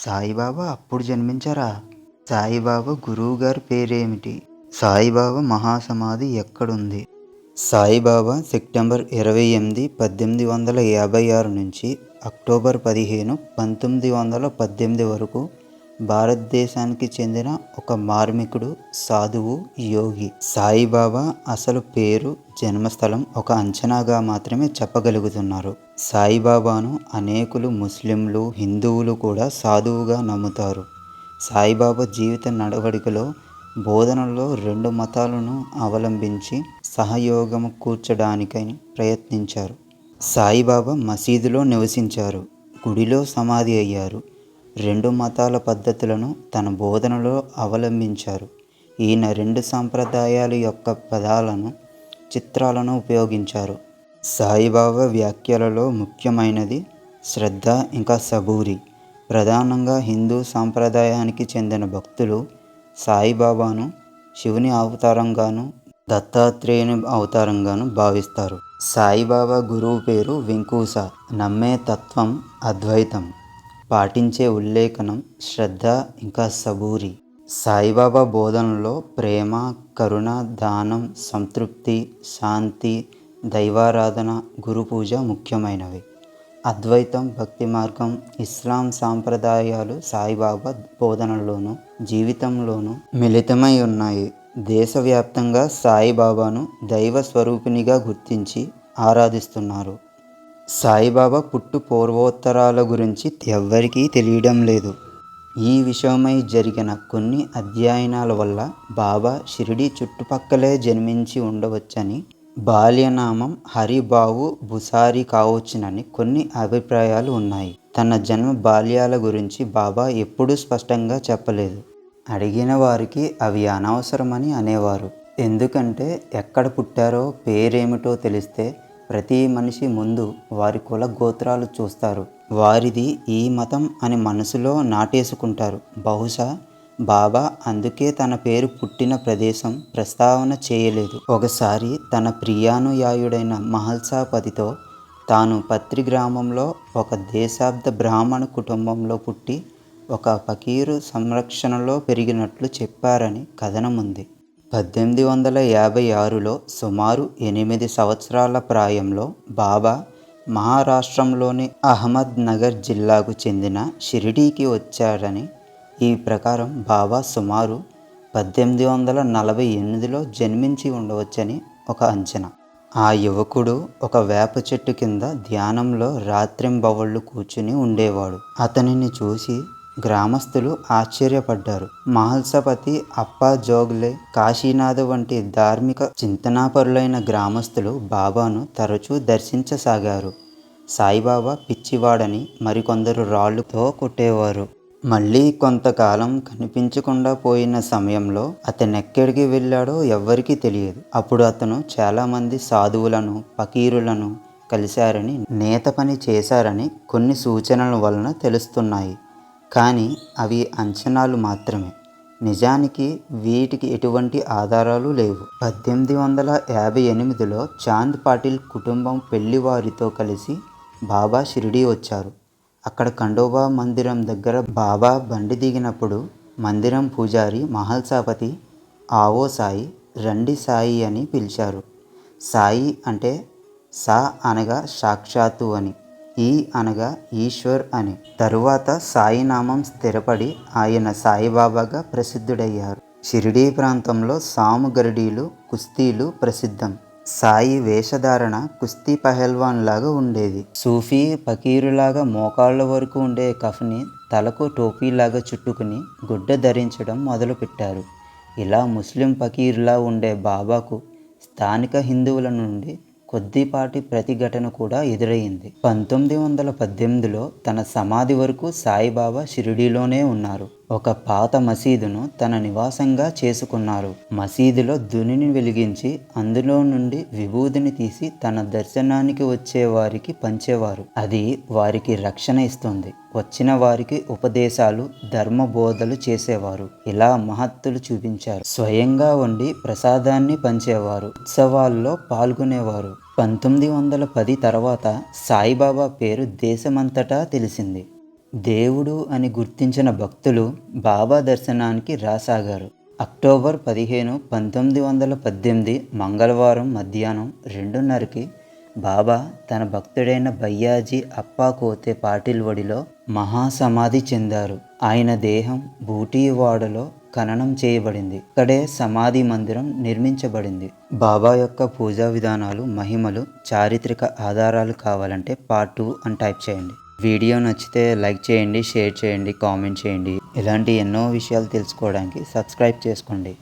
సాయిబాబా అప్పుడు జన్మించారా? సాయిబాబా గురువుగారి పేరేమిటి? సాయిబాబా మహాసమాధి ఎక్కడుంది? సాయిబాబా సెప్టెంబర్ 28, 1856 నుంచి అక్టోబర్ 15, 1918 వరకు భారతదేశానికి చెందిన ఒక మార్మికుడు, సాధువు, యోగి. సాయిబాబా అసలు పేరు, జన్మస్థలం ఒక అంచనాగా మాత్రమే చెప్పగలుగుతున్నారు. సాయిబాబాను అనేకులు ముస్లింలు, హిందువులు కూడా సాధువుగా నమ్ముతారు. సాయిబాబా జీవిత నడవడికలో, బోధనలో రెండు మతాలను అవలంబించి సహయోగము కూర్చడానికని ప్రయత్నించారు. సాయిబాబా మసీదులో నివసించారు, గుడిలో సమాధి అయ్యారు. రెండు మతాల పద్ధతులను తన బోధనలో అవలంబించారు. ఈయన రెండు సంప్రదాయాల యొక్క పదాలను, చిత్రాలను ఉపయోగించారు. సాయిబాబా వ్యాఖ్యలలో ముఖ్యమైనది శ్రద్ధ ఇంకా సబూరి. ప్రధానంగా హిందూ సాంప్రదాయానికి చెందిన భక్తులు సాయిబాబాను శివుని అవతారంగాను, దత్తాత్రేయుని అవతారంగాను భావిస్తారు. సాయిబాబా గురువు పేరు వెంకూస. నమ్మే తత్వం అద్వైతం, పాటించే ఉల్లేఖనం శ్రద్ధ ఇంకా సబూరి. సాయిబాబా బోధనలో ప్రేమ, కరుణ, దానం, సంతృప్తి, శాంతి, దైవారాధన, గురుపూజ ముఖ్యమైనవి. అద్వైతం, భక్తి మార్గం, ఇస్లాం సాంప్రదాయాలు సాయిబాబా బోధనలోనూ, జీవితంలోనూ మిళితమై ఉన్నాయి. దేశవ్యాప్తంగా సాయిబాబాను దైవ స్వరూపినిగా గుర్తించి ఆరాధిస్తున్నారు. సాయిబాబా పుట్టు పూర్వోత్తరాల గురించి ఎవ్వరికీ తెలియడం లేదు. ఈ విషయమై జరిగిన కొన్ని అధ్యయనాల వల్ల బాబా షిరిడి చుట్టుపక్కలే జన్మించి ఉండవచ్చని, బాల్యనామం హరిబావు బుసారి కావచ్చునని కొన్ని అభిప్రాయాలు ఉన్నాయి. తన జన్మ బాల్యాల గురించి బాబా ఎప్పుడూ స్పష్టంగా చెప్పలేదు. అడిగిన వారికి అవి అనవసరమని అనేవారు. ఎందుకంటే ఎక్కడ పుట్టారో, పేరేమిటో తెలిస్తే ప్రతి మనిషి ముందు వారి కుల గోత్రాలు చూస్తారు. వారిది ఈ మతం అని మనసులో నాటేసుకుంటారు. బహుశా బాబా అందుకే తన పేరు, పుట్టిన ప్రదేశం ప్రస్తావన చేయలేదు. ఒకసారి తన ప్రియానుయాయుడైన మహల్సాపతితో తాను పత్రి గ్రామంలో ఒక దేశాబ్ద బ్రాహ్మణ కుటుంబంలో పుట్టి ఒక ఫకీరు సంరక్షణలో పెరిగినట్లు చెప్పారని కథనం ఉంది. 1856లో సుమారు 8 సంవత్సరాల ప్రాయంలో బాబా మహారాష్ట్రంలోని అహ్మద్ నగర్ జిల్లాకు చెందిన షిరిడీకి వచ్చారని, ఈ ప్రకారం బాబా సుమారు 1848లో జన్మించి ఉండవచ్చని ఒక అంచనా. ఆ యువకుడు ఒక వేప చెట్టు కింద ధ్యానంలో రాత్రింబవళ్ళు కూర్చుని ఉండేవాడు. అతనిని చూసి గ్రామస్తులు ఆశ్చర్యపడ్డారు. మహల్సపతి, అప్పా జోగ్లే, కాశీనాథ్ వంటి ధార్మిక చింతనాపరులైన గ్రామస్తులు బాబాను తరచూ దర్శించసాగారు. సాయిబాబా పిచ్చివాడని మరికొందరు రాళ్లుతో కొట్టేవారు. మళ్ళీ కొంతకాలం కనిపించకుండా పోయిన సమయంలో అతనెక్కడికి వెళ్ళాడో ఎవ్వరికీ తెలియదు. అప్పుడు అతను చాలామంది సాధువులను, ఫకీరులను కలిశారని, నేత పని చేశారని కొన్ని సూచనల వలన తెలుస్తున్నాయి. కానీ అవి అంచనాలు మాత్రమే. నిజానికి వీటికి ఎటువంటి ఆధారాలు లేవు. 1858లో చాంద్ పాటిల్ కుటుంబం పెళ్లివారితో కలిసి బాబా షిరిడీ వచ్చారు. అక్కడ ఖండోబా మందిరం దగ్గర బాబా బండి దిగినప్పుడు మందిరం పూజారి మహల్సాపతి ఆవో సాయి, రండి సాయి అని పిలిచారు. సాయి అంటే సా అనగా సాక్షాత్తు అని, ఈ అనగా ఈశ్వర్ అని. తరువాత సాయి నామం స్థిరపడి ఆయన సాయిబాబాగా ప్రసిద్ధుడయ్యారు. షిరిడీ ప్రాంతంలో సాము గరడీలు, కుస్తీలు ప్రసిద్ధం. సాయి వేషధారణ కుస్తీ పహల్వాన్ లాగా ఉండేది. సూఫీ ఫకీరులాగా మోకాళ్ళ వరకు ఉండే కఫ్ని తలకు టోపీలాగా చుట్టుకుని గుడ్డ ధరించడం మొదలుపెట్టారు. ఇలా ముస్లిం ఫకీర్లా ఉండే బాబాకు స్థానిక హిందువుల నుండి కొద్దిపాటి ప్రతిఘటన కూడా ఎదురయ్యింది. 1918లో తన సమాధి వరకు సాయిబాబా షిరిడీలోనే ఉన్నారు. ఒక పాత మసీదును తన నివాసంగా చేసుకున్నారు. మసీదులో దునిని వెలిగించి అందులో నుండి విభూదిని తీసి తన దర్శనానికి వచ్చే వారికి పంచేవారు. అది వారికి రక్షణ ఇస్తుంది. వచ్చిన వారికి ఉపదేశాలు, ధర్మ బోధలు చేసేవారు. ఇలా మహత్తులు చూపించారు. స్వయంగా వండి ప్రసాదాన్ని పంచేవారు. ఉత్సవాల్లో పాల్గొనేవారు. 1910 తర్వాత సాయిబాబా పేరు దేశమంతటా తెలిసింది. దేవుడు అని గుర్తించిన భక్తులు బాబా దర్శనానికి రాసాగారు. అక్టోబర్ 15, 1918 మంగళవారం మధ్యాహ్నం 2:30కి బాబా తన భక్తుడైన భయ్యాజీ అప్పా కోతే పాటిల్ ఒడిలో మహాసమాధి చెందారు. ఆయన దేహం బూటీవాడలో ఖననం చేయబడింది. ఇక్కడే సమాధి మందిరం నిర్మించబడింది. బాబా యొక్క పూజా విధానాలు, మహిమలు, చారిత్రక ఆధారాలు కావాలంటే పార్ట్ 2 అని టైప్ చేయండి. వీడియో నచ్చితే లైక్ చేయండి, షేర్ చేయండి, కామెంట్ చేయండి. ఇలాంటి ఎన్నో విషయాలు తెలుసుకోవడానికి సబ్స్క్రైబ్ చేసుకోండి.